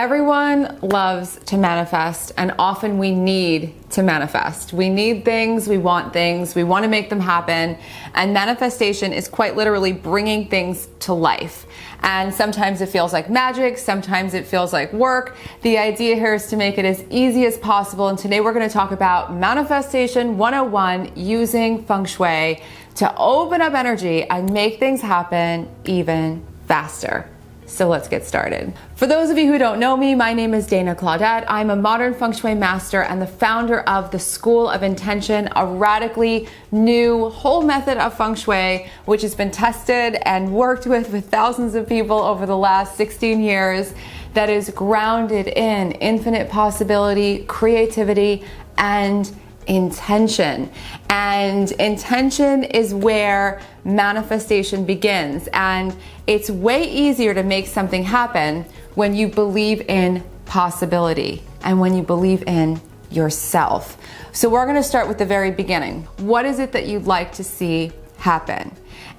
Everyone loves to manifest, and often we need to manifest. We need things, we want to make them happen, and manifestation is quite literally bringing things to life. And sometimes it feels like magic, sometimes it feels like work. The idea here is to make it as easy as possible, and today we're going to talk about Manifestation 101 using Feng Shui to open up energy and make things happen even faster. So let's get started. For those of you who don't know me, my name is Claudat. I'm a modern Feng Shui master and the founder of the School of Intention, a radically new whole method of Feng Shui, which has been tested and worked with thousands of people over the last 16 years, that is grounded in infinite possibility, creativity, and intention. And intention is where manifestation begins. And it's way easier to make something happen when you believe in possibility and when you believe in yourself. So we're going to start with the very beginning. What is it that you'd like to see happen?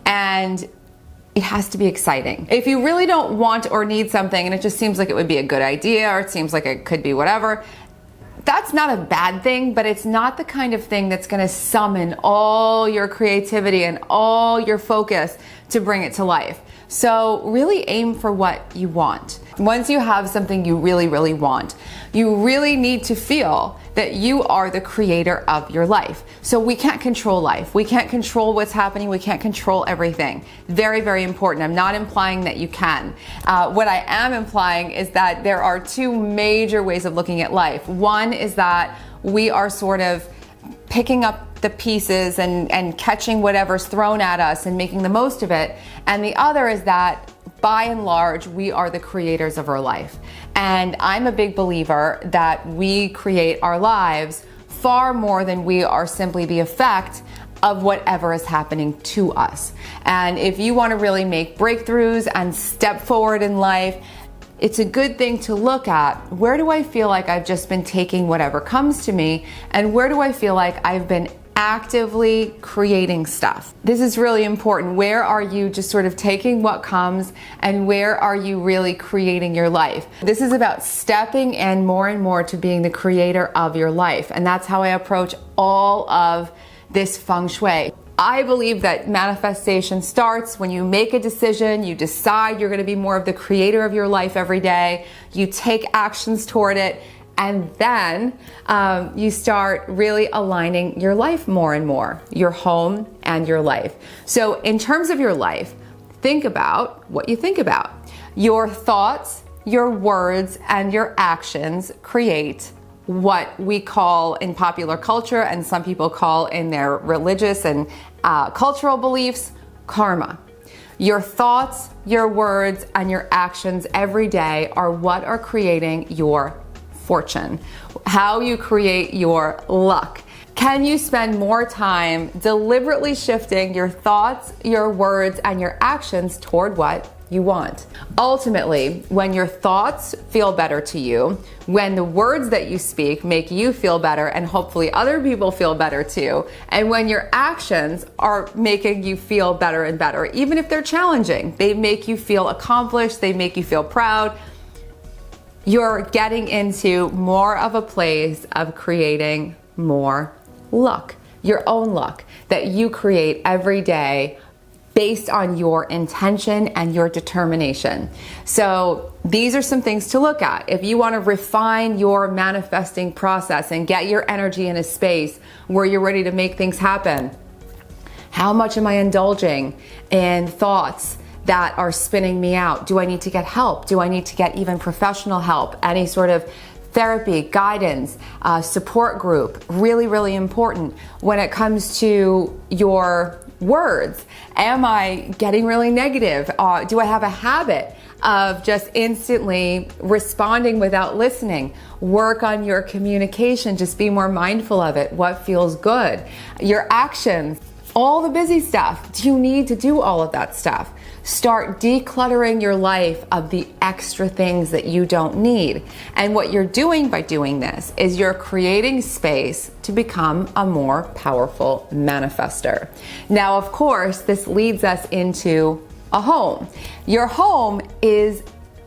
And it has to be exciting. If you really don't want or need something and it just seems like it would be a good idea or it seems like it could be whatever, that's not a bad thing, but it's not the kind of thing that's going to summon all your creativity and all your focus to bring it to life. So really aim for what you want. Once you have something you really, really want, you really need to feel that you are the creator of your life. So we can't control life. We can't control what's happening. We can't control everything. Very, very important. I'm not implying that you can. What I am implying is that there are two major ways of looking at life. One is that we are sort of picking up the pieces and catching whatever's thrown at us and making the most of it. And the other is that by and large, we are the creators of our life. And I'm a big believer that we create our lives far more than we are simply the effect of whatever is happening to us. And if you want to really make breakthroughs and step forward in life, it's a good thing to look at, where do I feel like I've just been taking whatever comes to me, and where do I feel like I've been actively creating stuff? This is really important. Where are you just sort of taking what comes, and where are you really creating your life? This is about stepping in more and more to being the creator of your life, and that's how I approach all of this Feng Shui. I believe that manifestation starts when you make a decision, you decide you're going to be more of the creator of your life every day, you take actions toward it, and then you start really aligning your life more and more, your home and your life. So in terms of your life, think about what you think about. Your thoughts, your words, and your actions create what we call in popular culture, and some people call in their religious and cultural beliefs, karma. Your thoughts, your words, and your actions every day are what are creating your fortune, how you create your luck. Can you spend more time deliberately shifting your thoughts, your words, and your actions toward what you want? Ultimately, when your thoughts feel better to you, when the words that you speak make you feel better and hopefully other people feel better too, and when your actions are making you feel better and better, even if they're challenging, they make you feel accomplished, they make you feel proud, you're getting into more of a place of creating more luck, your own luck that you create every day based on your intention and your determination. So these are some things to look at. If you want to refine your manifesting process and get your energy in a space where you're ready to make things happen, how much am I indulging in thoughts that are spinning me out? Do I need to get help? Do I need to get even professional help? Any sort of therapy, guidance, support group? Really, really important. When it comes to your words, am I getting really negative? Do I have a habit of just instantly responding without listening? Work on your communication. Just be more mindful of it. What feels good? Your actions, all the busy stuff. Do you need to do all of that stuff? Start decluttering your life of the extra things that you don't need. And what you're doing by doing this is you're creating space to become a more powerful manifester. Now, of course, this leads us into a home. Your home is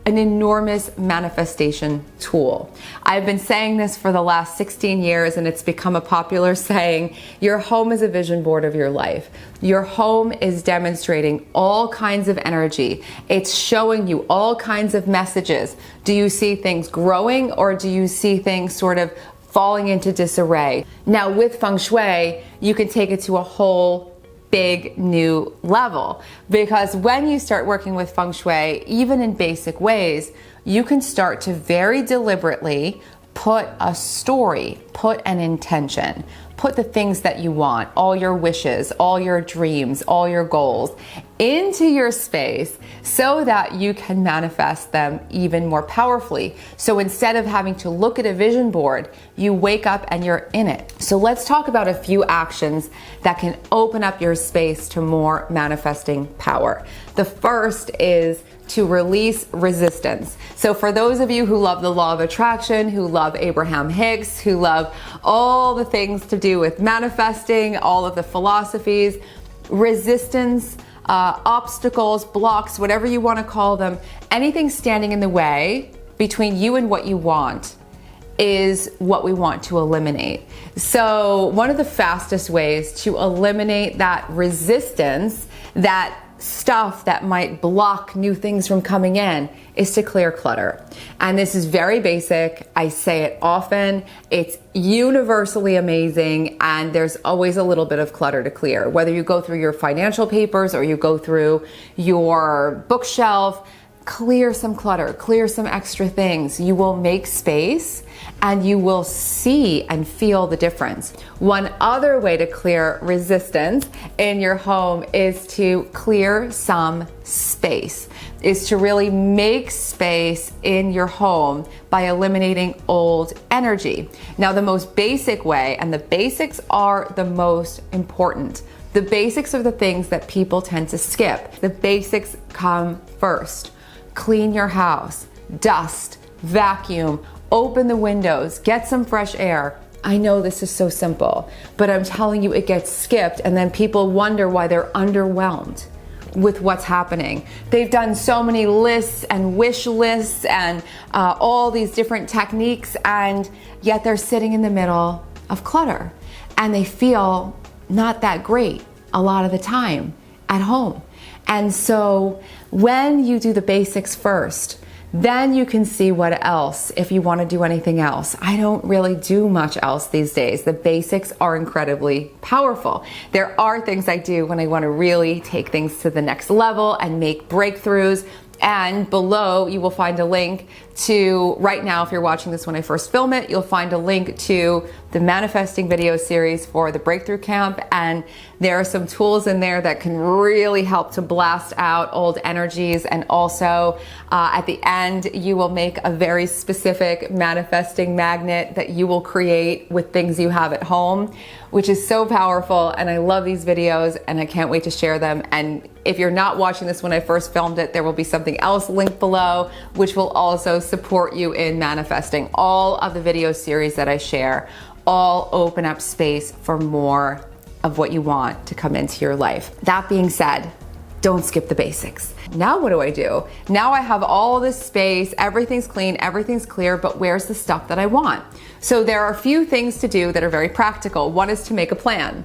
an enormous manifestation tool. I've been saying this for the last 16 years and it's become a popular saying. Your home is a vision board of your life. Your home is demonstrating all kinds of energy. It's showing you all kinds of messages. Do you see things growing or do you see things sort of falling into disarray? Now with Feng Shui, you can take it to a whole big new level, because when you start working with Feng Shui, even in basic ways, you can start to very deliberately put a story, put an intention, put the things that you want, all your wishes, all your dreams, all your goals into your space so that you can manifest them even more powerfully. So instead of having to look at a vision board, you wake up and you're in it. So let's talk about a few actions that can open up your space to more manifesting power. The first is to release resistance. So for those of you who love the law of attraction, who love Abraham Hicks, who love all the things to do with manifesting, all of the philosophies, resistance, obstacles, blocks, whatever you want to call them, anything standing in the way between you and what you want is what we want to eliminate. So one of the fastest ways to eliminate that resistance, that stuff that might block new things from coming in, is to clear clutter. And this is very basic. I say it often. It's universally amazing, and there's always a little bit of clutter to clear. Whether you go through your financial papers or you go through your bookshelf, clear some clutter, clear some extra things. You will make space and you will see and feel the difference. One other way to clear resistance in your home is to clear some space, is to really make space in your home by eliminating old energy. Now, the most basic way, and the basics are the most important. The basics are the things that people tend to skip. The basics come first. Clean your house, dust, vacuum, open the windows, get some fresh air. I know this is so simple, but I'm telling you, it gets skipped, and then people wonder why they're underwhelmed with what's happening. They've done so many lists and wish lists and all these different techniques, and yet they're sitting in the middle of clutter, and they feel not that great a lot of the time at home. And so when you do the basics first, then you can see what else, if you want to do anything else. I don't really do much else these days. The basics are incredibly powerful. There are things I do when I want to really take things to the next level and make breakthroughs. And below you will find a link to, right now, if you're watching this when I first film it, you'll find a link to the manifesting video series for the Breakthrough Camp. And there are some tools in there that can really help to blast out old energies. And also at the end, you will make a very specific manifesting magnet that you will create with things you have at home, which is so powerful. And I love these videos and I can't wait to share them. And if you're not watching this when I first filmed it, there will be something else linked below, which will also support you in manifesting. All of the video series that I share all open up space for more of what you want to come into your life. That being said, don't skip the basics. Now what do? Now I have all this space, everything's clean, everything's clear, but where's the stuff that I want? So there are a few things to do that are very practical. One is to make a plan.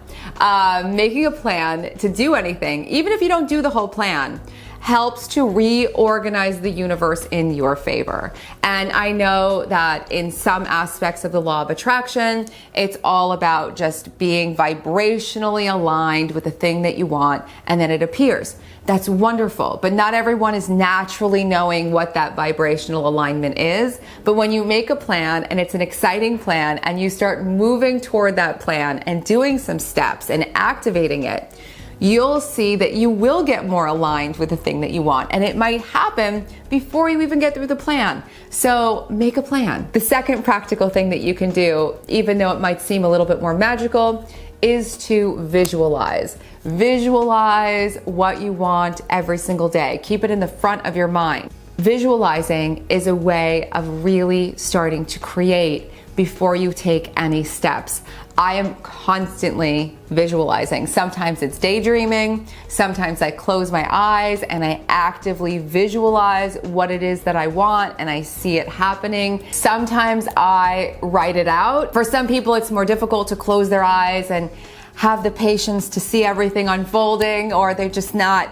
Making a plan to do anything, even if you don't do the whole plan, helps to reorganize the universe in your favor. And I know that in some aspects of the law of attraction, it's all about just being vibrationally aligned with the thing that you want, and then it appears. That's wonderful, but not everyone is naturally knowing what that vibrational alignment is. But when you make a plan, and it's an exciting plan, and you start moving toward that plan and doing some steps and activating it, you'll see that you will get more aligned with the thing that you want. And it might happen before you even get through the plan. So make a plan. The second practical thing that you can do, even though it might seem a little bit more magical, is to visualize. Visualize what you want every single day. Keep it in the front of your mind. Visualizing is a way of really starting to create before you take any steps. I am constantly visualizing. Sometimes it's daydreaming. Sometimes I close my eyes and I actively visualize what it is that I want and I see it happening. Sometimes I write it out. For some people, it's more difficult to close their eyes and have the patience to see everything unfolding, or they're just not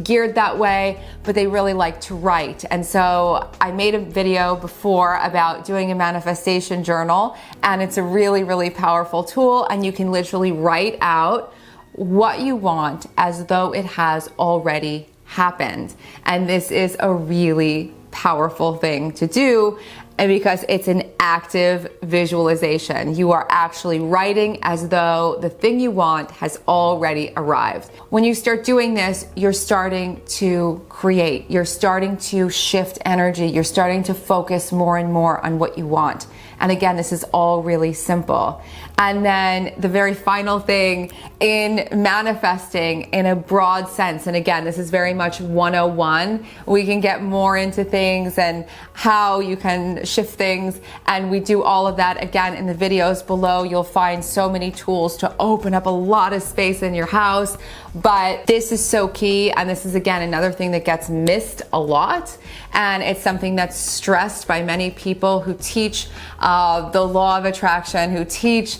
geared that way, but they really like to write. And so I made a video before about doing a manifestation journal, and it's a really, really powerful tool, and you can literally write out what you want as though it has already happened. And this is a really powerful thing to do, and because it's an active visualization. You are actually writing as though the thing you want has already arrived. When you start doing this, you're starting to create, you're starting to shift energy, you're starting to focus more and more on what you want. And again, this is all really simple. And then the very final thing in manifesting in a broad sense, and again, this is very much 101. We can get more into things and how you can shift things, and we do all of that again in the videos below. You'll find so many tools to open up a lot of space in your house, but this is so key, and this is again another thing that gets missed a lot, and it's something that's stressed by many people who teach the law of attraction, who teach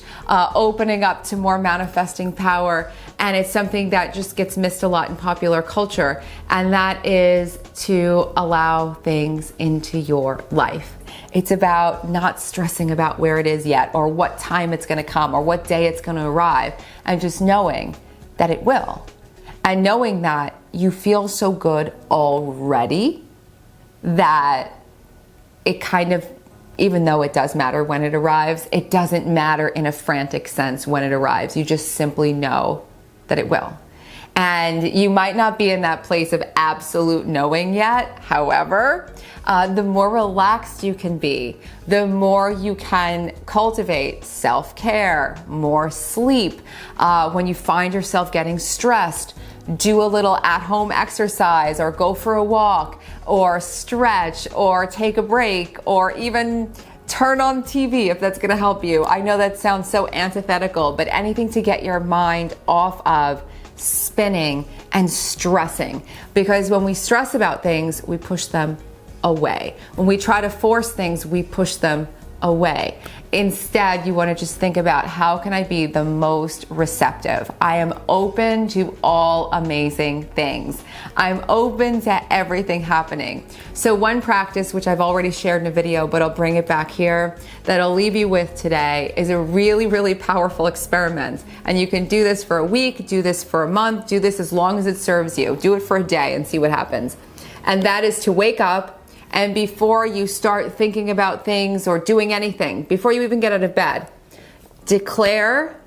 opening up to more manifesting power, and it's something that just gets missed a lot in popular culture, and that is to allow things into your life. It's about not stressing about where it is yet, or what time it's going to come, or what day it's going to arrive, and just knowing that it will. And knowing that you feel so good already that it kind of, even though it does matter when it arrives, it doesn't matter in a frantic sense when it arrives. You just simply know that it will. And you might not be in that place of absolute knowing yet. However, the more relaxed you can be, the more you can cultivate self-care, more sleep. When you find yourself getting stressed, do a little at-home exercise, or go for a walk, or stretch, or take a break, or even turn on TV if that's going to help you. I know that sounds so antithetical, but anything to get your mind off of spinning and stressing, because when we stress about things, we push them away. When we try to force things, we push them away. Instead, you want to just think about, how can I be the most receptive? I am open to all amazing things. I'm open to everything happening. So one practice, which I've already shared in a video, but I'll bring it back here, that I'll leave you with today, is a really, really powerful experiment. And you can do this for a week, do this for a month, do this as long as it serves you. Do it for a day and see what happens. And that is to wake up, and before you start thinking about things or doing anything, before you even get out of bed, declare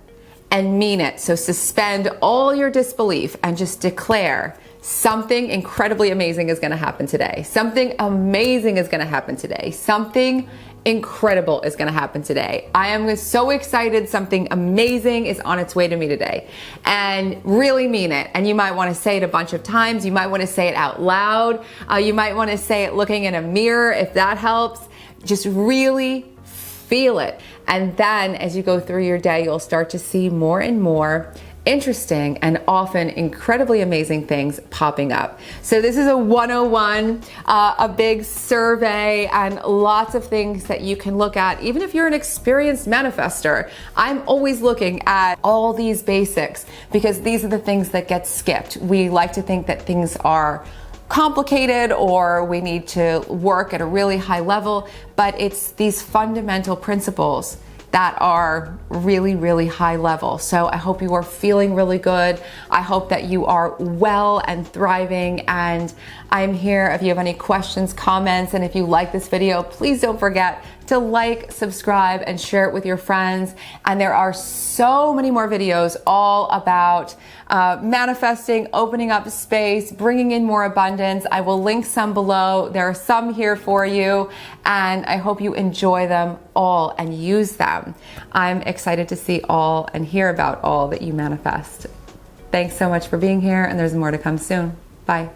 and mean it. So suspend all your disbelief and just declare, something incredibly amazing is going to happen today. Something amazing is going to happen today. Something incredible is going to happen today. I am so excited. Something amazing is on its way to me today. And really mean it. And you might want to say it a bunch of times. You might want to say it out loud. You might want to say it looking in a mirror if that helps. Just really feel it. And then as you go through your day, you'll start to see more and more interesting and often incredibly amazing things popping up. So this is a 101, a big survey, and lots of things that you can look at. Even if you're an experienced manifester, I'm always looking at all these basics, because these are the things that get skipped. We like to think that things are complicated or we need to work at a really high level, but it's these fundamental principles that are really, really high level. So I hope you are feeling really good. I hope that you are well and thriving, and I'm here if you have any questions, comments, and if you like this video, please don't forget to like, subscribe, and share it with your friends. And there are so many more videos all about manifesting, opening up space, bringing in more abundance. I will link some below. There are some here for you, and I hope you enjoy them all and use them. I'm excited to see all and hear about all that you manifest. Thanks so much for being here, and there's more to come soon. Bye.